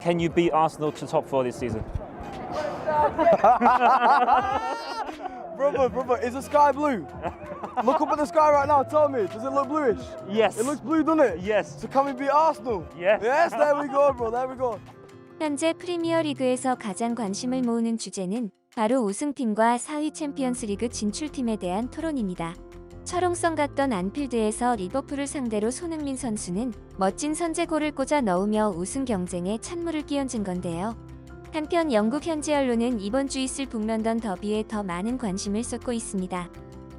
Can you beat Arsenal to top four this season? Brother, is the sky blue? Look up at the sky right now, tell me, does it look bluish? Yes. It looks blue, doesn't it? Yes. So can we beat Arsenal? Yes. Yes, there we go, bro, there we go. 현재 프리미어리그에서 가장 관심을 모으는 주제는 바로 우승팀과 4위 챔피언스리그 진출팀에 대한 토론입니다. 철옹성 같던 안필드에서 리버풀을 상대로 손흥민 선수는 멋진 선제골을 꽂아 넣으며 우승 경쟁에 찬물을 끼얹은 건데요. 한편 영국 현지 언론은 이번 주 있을 북런던 더비에 더 많은 관심을 쏟고 있습니다.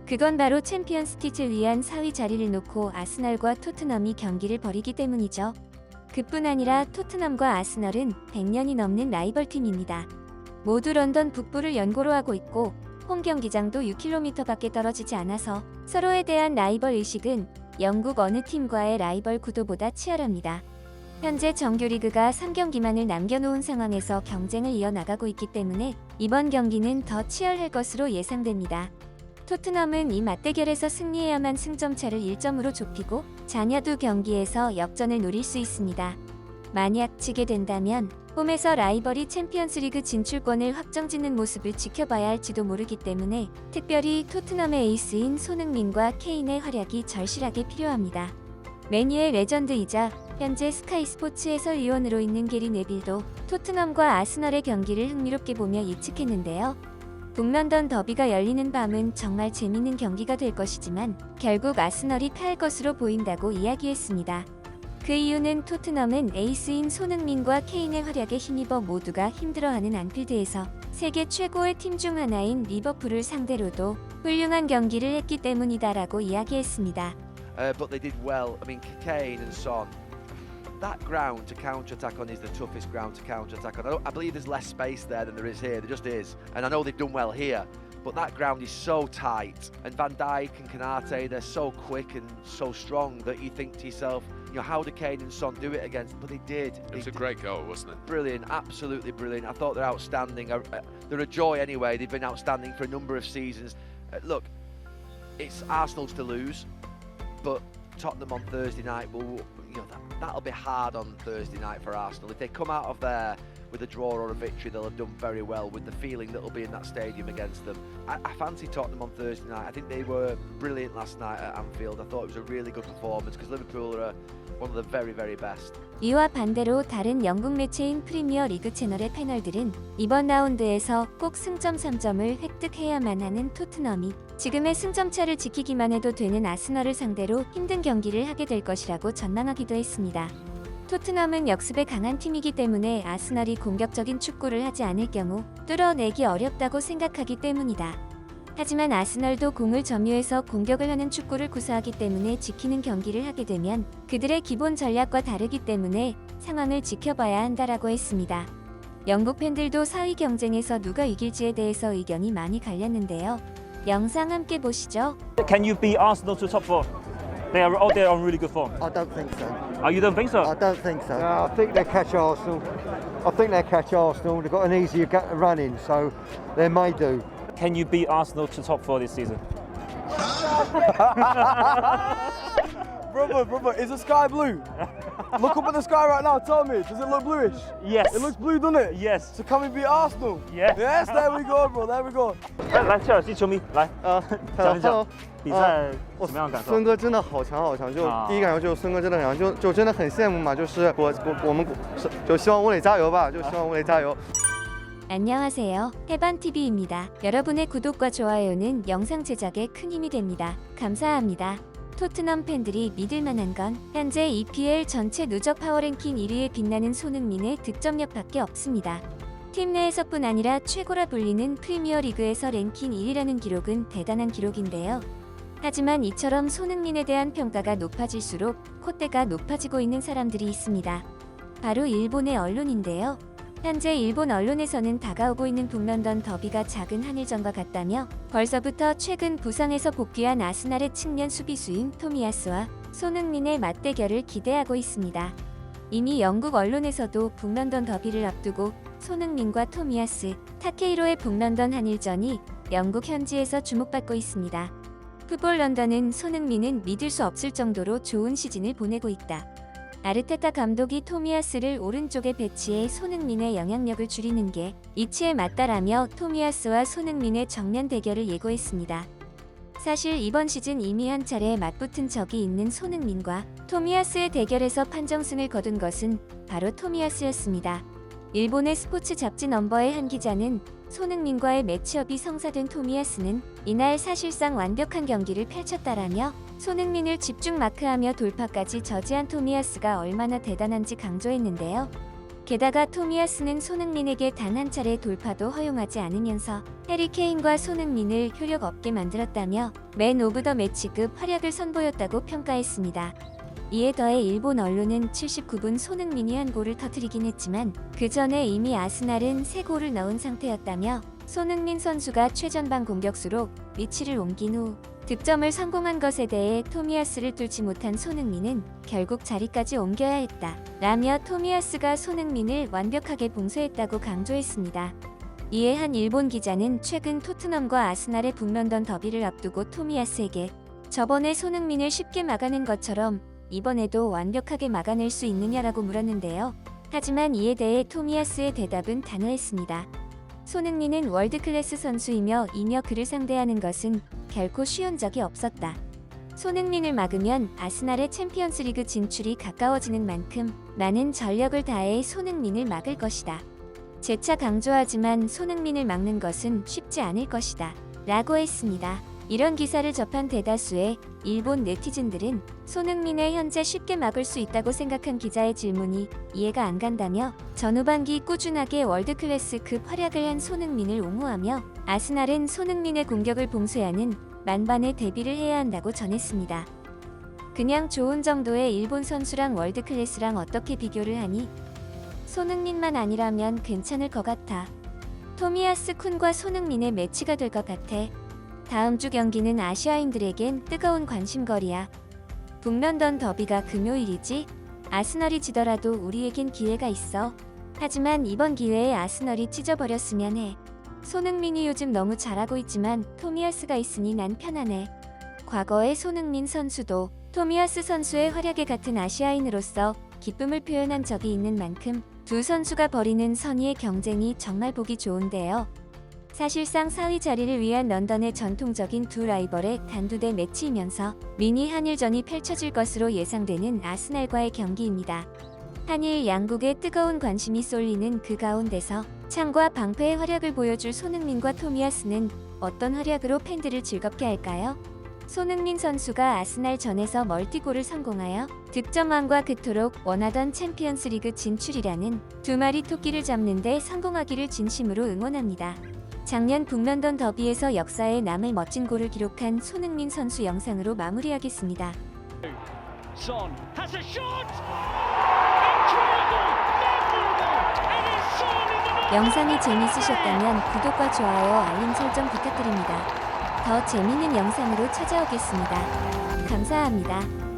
그건 바로 챔피언스 티틀을 위한 4위 자리를 놓고 아스널과 토트넘이 경기를 벌이기 때문이죠. 그뿐 아니라 토트넘과 아스널은 100년이 넘는 라이벌팀입니다. 모두 런던 북부를 연고로 하고 있고 홈 경기장도 6km밖에 떨어지지 않아서 서로에 대한 라이벌 의식은 영국 어느 팀과의 라이벌 구도보다 치열합니다. 현재 정규리그가 3경기만을 남겨놓은 상황에서 경쟁을 이어나가고 있기 때문에 이번 경기는 더 치열할 것으로 예상됩니다. 토트넘은 이 맞대결에서 승리해야만 승점차를 1점으로 좁히고 잔여 두 경기에서 역전을 노릴 수 있습니다. 만약 지게 된다면 홈에서 라이벌이 챔피언스리그 진출권을 확정짓는 모습을 지켜봐야 할지도 모르기 때문에 특별히 토트넘의 에이스인 손흥민과 케인의 활약이 절실하게 필요합니다. 맨유의 레전드이자 현재 스카이 스포츠 해설위원으로 있는 게리 네빌도 토트넘과 아스널의 경기를 흥미롭게 보며 예측했는데요. 북런던 더비가 열리는 밤은 정말 재밌는 경기가 될 것이지만 결국 아스널이 패할 것으로 보인다고 이야기했습니다. 그 이유는 토트넘은 에이스인 손흥민과 케인의 활약에 힘입어 모두가 힘들어하는 안필드에서 세계 최고의 팀 중 하나인 리버풀을 상대로도 훌륭한 경기를 했기 때문이다라고 이야기했습니다. But they did well. I mean, Kane and Son. That ground to counter-attack on is the toughest ground to counter-attack on. I believe there's less space there than there is here. There just is. And I know they've done well here. But that ground is so tight. And Van Dijk and Konate, they're so quick and so strong that you think to yourself, you know, how did Kane and Son do it against? But they did. It was a great goal, wasn't it? Brilliant, absolutely brilliant. I thought they're outstanding. They're a joy anyway. They've been outstanding for a number of seasons. Look, it's Arsenal's to lose, but Tottenham on Thursday night will, you know, that'll be hard on Thursday night for Arsenal. If they come out of there with a draw or a victory, they'll have done very well with the feeling that'll be in that stadium against them. I fancy Tottenham on Thursday night. I think they were brilliant last night at Anfield. I thought it was a really good performance because Liverpool are one of the very, very best. 이와 반대로 다른 영국 매체인 프리미어 리그 채널의 패널들은 이번 라운드에서 꼭 승점 3점을 획득해야만 하는 토트넘이 지금의 승점차를 지키기만 해도 되는 아스널을 상대로 힘든 경기를 하게 될 것이라고 전망하기도 했습니다. 토트넘은 역습에 강한 팀이기 때문에 아스널이 공격적인 축구를 하지 않을 경우 뚫어내기 어렵다고 생각하기 때문이다. 하지만 아스널도 공을 점유해서 공격을 하는 축구를 구사하기 때문에 지키는 경기를 하게 되면 그들의 기본 전략과 다르기 때문에 상황을 지켜봐야 한다라고 했습니다. 영국 팬들도 4위 경쟁에서 누가 이길지에 대해서 의견이 많이 갈렸는데요. 영상 함께 보시죠. Can you beat Arsenal to top four? They are out there on really good form. I don't think so. Oh, you don't think so? I don't think so. No, I think they catch Arsenal. I think they catch Arsenal. They've got an easier run in, so they may do. Can you beat Arsenal to top four this season? Brother, is the sky blue? Look up at the sky right now, tell me, does it look bluish? Yes. It looks blue, doesn't it? Yes. So can we beat Arsenal? Yes. Yes, there we go, bro, there we go. 来，切尔西球迷来讲一讲比赛我怎么样感受？孙哥真的好强好强，就啊第一感受就是孙哥真的很强，就真的很羡慕嘛，就是我们就希望吴磊加油吧，就希望吴磊加油。 안녕하세요. 해반TV입니다. 여러분의 구독과 좋아요는 영상 제작에 큰 힘이 됩니다. 감사합니다. 토트넘 팬들이 믿을만한 건 현재 EPL 전체 누적 파워랭킹 1위에 빛나는 손흥민의 득점력밖에 없습니다. 팀 내에서뿐 아니라 최고라 불리는 프리미어리그에서 랭킹 1위라는 기록은 대단한 기록인데요. 하지만 이처럼 손흥민에 대한 평가가 높아질수록 콧대가 높아지고 있는 사람들이 있습니다. 바로 일본의 언론인데요. 현재 일본 언론에서는 다가오고 있는 북런던 더비가 작은 한일전과 같다며 벌써부터 최근 부상에서 복귀한 아스날의 측면 수비수인 토미야스와 손흥민의 맞대결을 기대하고 있습니다. 이미 영국 언론에서도 북런던 더비를 앞두고 손흥민과 토미야스, 타케이로의 북런던 한일전이 영국 현지에서 주목받고 있습니다. 풋볼 런던은 손흥민은 믿을 수 없을 정도로 좋은 시즌을 보내고 있다. 아르테타 감독이 토미야스를 오른쪽에 배치해 손흥민의 영향력을 줄이는 게 이치에 맞다라며 토미야스와 손흥민의 정면 대결을 예고했습니다. 사실 이번 시즌 이미 한 차례 맞붙은 적이 있는 손흥민과 토미야스의 대결에서 판정승을 거둔 것은 바로 토미야스였습니다. 일본의 스포츠 잡지 넘버의 한 기자는 손흥민과의 매치업이 성사된 토미야스는 이날 사실상 완벽한 경기를 펼쳤다라며 손흥민을 집중 마크하며 돌파까지 저지한 토미야스가 얼마나 대단한지 강조했는데요. 게다가 토미야스는 손흥민에게 단 한 차례 돌파도 허용하지 않으면서 해리 케인과 손흥민을 효력 없게 만들었다며 맨 오브 더 매치급 활약을 선보였다고 평가했습니다. 이에 더해 일본 언론은 79분 손흥민이 한 골을 터뜨리긴 했지만 그 전에 이미 아스날은 3골을 넣은 상태였다며 손흥민 선수가 최전방 공격수로 위치를 옮긴 후 득점을 성공한 것에 대해 토미야스를 뚫지 못한 손흥민은 결국 자리까지 옮겨야 했다 라며 토미야스가 손흥민을 완벽하게 봉쇄했다고 강조했습니다. 이에 한 일본 기자는 최근 토트넘과 아스날의 북런던 더비를 앞두고 토미야스에게 저번에 손흥민을 쉽게 막아낸 것처럼 이번에도 완벽하게 막아낼 수 있느냐라고 물었는데요. 하지만 이에 대해 토미야스의 대답은 단호했습니다. 손흥민은 월드클래스 선수이며 이며 그를 상대하는 것은 결코 쉬운 적이 없었다. 손흥민을 막으면 아스날의 챔피언스리그 진출이 가까워지는 만큼 나는 전력을 다해 손흥민을 막을 것이다. 재차 강조하지만 손흥민을 막는 것은 쉽지 않을 것이다 라고 했습니다. 이런 기사를 접한 대다수의 일본 네티즌들은 손흥민을 현재 쉽게 막을 수 있다고 생각한 기자의 질문이 이해가 안 간다며 전후반기 꾸준하게 월드클래스급 활약을 한 손흥민을 옹호하며 아스날은 손흥민의 공격을 봉쇄하는 만반의 대비를 해야 한다고 전했습니다. 그냥 좋은 정도의 일본 선수랑 월드클래스랑 어떻게 비교를 하니? 손흥민만 아니라면 괜찮을 것 같아. 토미야스 쿤과 손흥민의 매치가 될 것 같아. 다음 주 경기는 아시아인들에겐 뜨거운 관심거리야. 북런던 더비가 금요일이지? 아스널이 지더라도 우리에겐 기회가 있어. 하지만 이번 기회에 아스널이 찢어버렸으면 해. 손흥민이 요즘 너무 잘하고 있지만 토미야스가 있으니 난 편하네. 과거의 손흥민 선수도 토미야스 선수의 활약에 같은 아시아인으로서 기쁨을 표현한 적이 있는 만큼 두 선수가 벌이는 선의의 경쟁이 정말 보기 좋은데요. 사실상 4위 자리를 위한 런던의 전통적인 두 라이벌의 단두대 매치이면서 미니 한일전이 펼쳐질 것으로 예상되는 아스날과의 경기입니다. 한일 양국의 뜨거운 관심이 쏠리는 그 가운데서 창과 방패의 활약을 보여줄 손흥민과 토미야스는 어떤 활약으로 팬들을 즐겁게 할까요? 손흥민 선수가 아스날전에서 멀티골을 성공하여 득점왕과 그토록 원하던 챔피언스리그 진출이라는 두 마리 토끼를 잡는 데 성공하기를 진심으로 응원합니다. 작년 북런던 더비에서 역사에 남을 멋진 골을 기록한 손흥민 선수 영상으로 마무리하겠습니다. Son has a shot! Incredible! Memorable! And it's Son in the 영상이 재미있으셨다면 구독과 좋아요, 알림 설정 부탁드립니다. 더 재미있는 영상으로 찾아오겠습니다. 감사합니다.